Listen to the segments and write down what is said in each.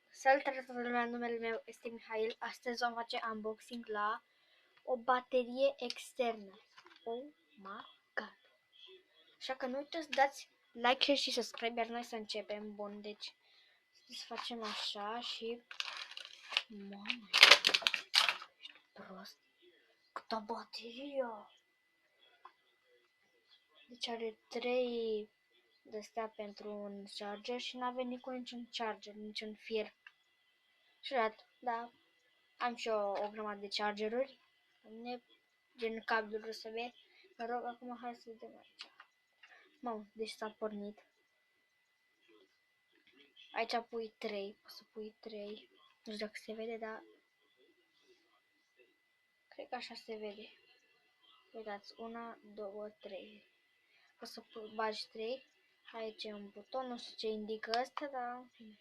Salutare, numele meu este Mihail. Astăzi vom face unboxing la o baterie externă. Oh my god! Așa că nu uitați să dați like, share și subscribe, iar noi să începem. Bun, deci să facem așa și... Mamă, ești prost! Câtă baterie! Deci are 3 de-astea pentru un charger și n-a venit cu niciun charger, niciun fir. Ciudat, da. Am și eu o grămadă de chargeruri, gen cabluri USB. Mă rog, acum hai să vedem aici. Mamă, deci s-a pornit. Aici pui 3, poți să pui 3. Nu știu dacă se vede, dar cred că așa se vede. Uitați, 1, 2, 3. Poți să bagi 3. Aici e un buton, nu știu ce indică asta, dar în fine.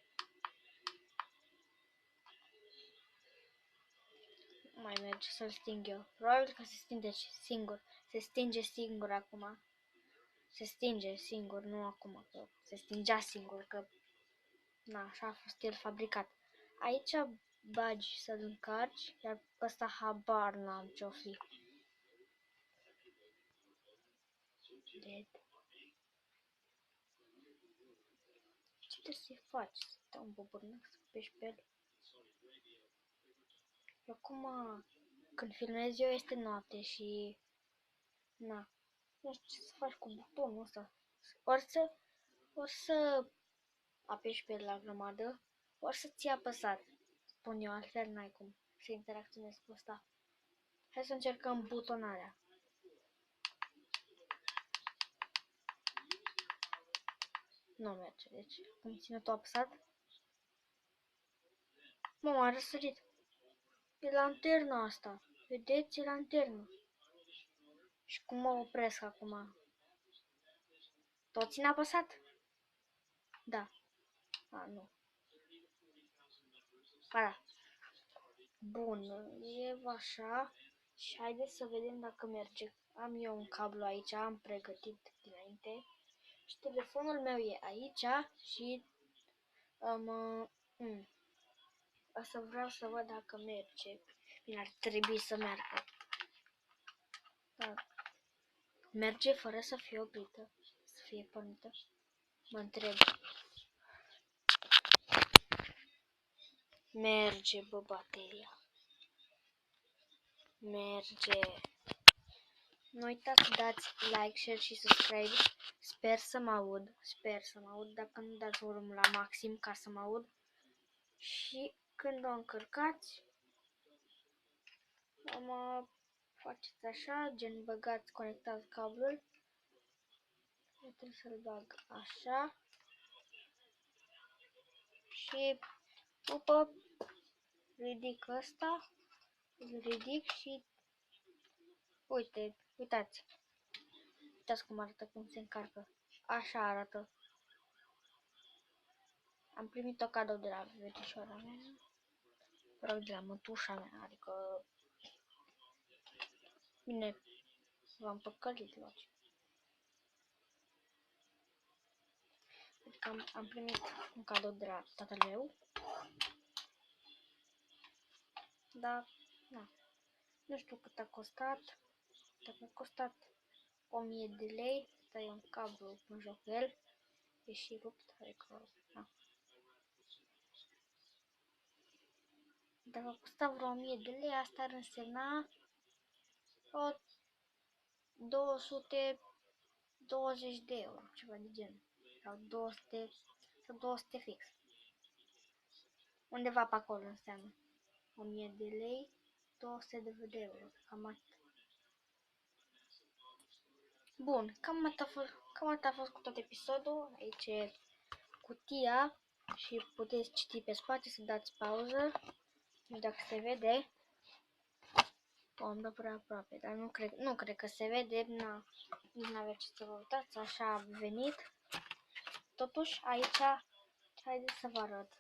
Nu mai merge să-l sting eu. Probabil că se stinge singur. Se stinge singur acum. Se stinge singur, nu acum, că se stingea singur, că na, așa a fost el fabricat. Aici bagi să-l încarci, iar ăsta habar n-am ce-o fi. Dead. Ce trebuie să-i faci? Să dau un buburnac, să pești pe el? Acum, când filmez eu, este noapte și... na, nu știu ce să faci cu butonul ăsta. Ori să apeși pe el la grămadă, ori să ții apăsat. Spun eu, altfel n-ai cum să interacționezi cu ăsta. Hai să încercăm butonarea. Nu merge, deci am ținut-o apăsat. Mă, a răsărit. E lanterna asta. Vedeți? E lanternă. Și cum mă opresc acum? Tot țin apăsat? Da. A, nu. Da. Bun, e așa. Și haideți să vedem dacă merge. Am eu un cablu aici, am pregătit dinainte. Și telefonul meu e aici și o să vreau să văd dacă merge. Bine, ar trebui să meargă. Da. Merge fără să fie oprită, să fie pornită? Mă întreb. Merge, bă, bateria. Merge. Nu uitați să dați like, share și subscribe. Sper să mă aud. Sper să mă aud. Dacă nu, dați volumul la maxim ca să mă aud. Și când o încărcați, mă faceți așa, gen băgați, conectați cablul. Eu trebuie să-l bag așa. Și după ridic ăsta, îl ridic și uitați cum arată, cum se încarcă. Așa arată. Am primit o cadou de la verișoara mea, de la mătușa mea, adică bine, v-am păcălit, logic. Adică am primit un cadou de la tatăl meu, dar, na, nu știu cât a costat, dacă a costat 1000 de lei, ăsta e un cablu în joc cu el, e și rupt, adică, na. Dacă a costat vreo 1000 de lei, asta ar însemna o 220 de euro, ceva de genul, sau 200 fix. Undeva pe acolo înseamnă 1000 de lei, 200 de euro, cam atât. Bun, cam atât a fost cu tot episodul. Aici e cutia și puteți citi pe spate, să dați pauză. Nu știu dacă se vede. Am dat prea aproape, dar nu cred că se vede. Nici n-avea ce să vă uitați, așa a venit. Totuși, aici, haideți să vă arăt.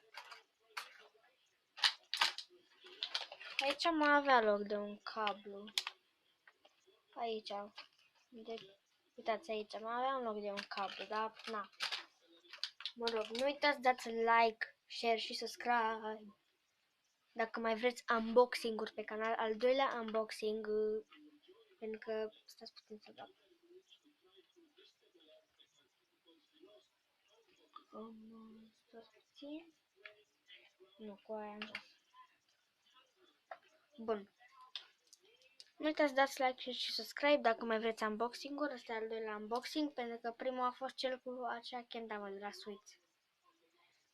Aici mai avea loc de un cablu. Aici. Uitați aici, mai aveam loc de un cablu, dar na. Mă rog, nu uitați să dați like share și subscribe. Dacă mai vreți unboxing-uri pe canal, al doilea unboxing, pentru că stați puțin să dau. Stați puțin. Nu, cu aia am dat. Bun. Nu uitați să dați like și subscribe dacă mai vreți unboxing-uri. Ăsta e al doilea unboxing, pentru că primul a fost cel cu acea kendamă de la Sweets.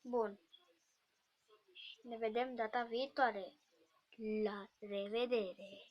Bun. Ne vedem data viitoare. La revedere!